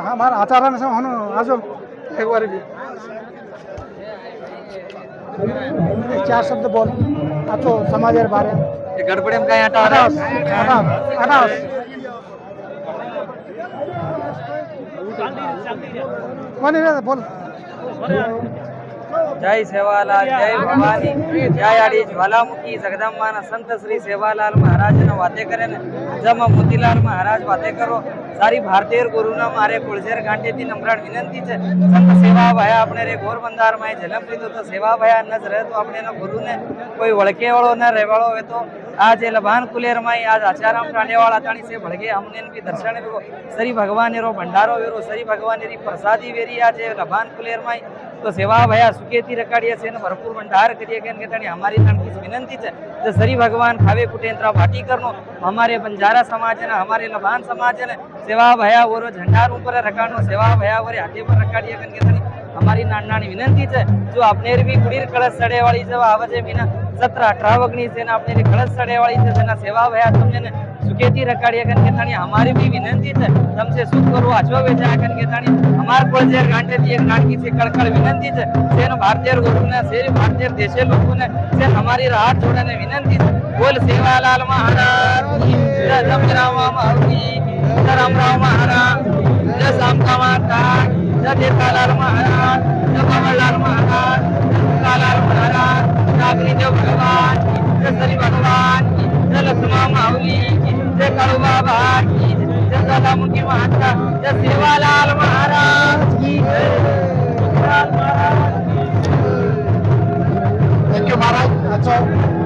हमारा आचारण से हम आज एक बार भी चार शब्द बोल तो समाज बारे गडबडी में काय बोल जय सेवालाल जय भवानी जय आड़ी ज्वालामुखी जगदम्बा संत श्री सेवालाल महाराज ने वाते करे ने जब मोतीलाल महाराज वाते करो सारी भारतीय गुरु ना मारे कुलशेर घाटे थी नम्राट विनंती है संत सेवा भया अपने रे घोर बंदार में जन्म लीधो तो सेवा भया नज रहे तो अपने गुरु ने कोई वड़के वालों न रेवाड़ो है तो आज लभान कुलेर माई आज आचाराम टांडेवाड़ा ताणी से भड़के हमने भी दर्शन रो सरी भगवान रो भंडारो वेरो सरी भगवान री प्रसादी वेरी आज लभान कुलेर माई तो सेवा भया सुखेती रकाड़िया से भरपूर भंडार करिए के ताणी हमारी ताणी विनंती है तो सरी भगवान खावे कुटेंद्रा भाटी करनो हमारे बंजारा समाज ने हमारे लभान समाज ने सेवा भया वो झंडार ऊपर रखानो सेवा भया वो हाथे पर रखाड़िए के ताणी हमारी नानी विनंती है जो अपने भी कुड़ीर कलश सड़े वाली जब आवाजे मीना 17-18 वगनी से अपने कलश सड़े वाली से जना सेवा भया तुमने सुखेती रखाड़िया कन के ताणी हमारी भी विनंती है तुमसे सुख करो आचो बेचा कन के ताणी हमार कोलजेर घाटे थी एक नानकी से कड़कड़ विनंती है सेन भारतीय गुरु ने से भारतीय देशे लोगों ने से हमारी राहत जोड़ने विनंती है बोल सेवालाल महाराज की जय जमराव माउली जय रामराव महाराज जय शामका माता जय देवलाल महाराज जय कमललाल महाराज जय कालाल महाराज जय देव भगवान की जय श्री भगवान की जय लक्ष्मण माउली की जय कालू बाबा की जय ज्वालामुखी माता जय सेवालाल महाराज की जय थैंक यू महाराज अच्छा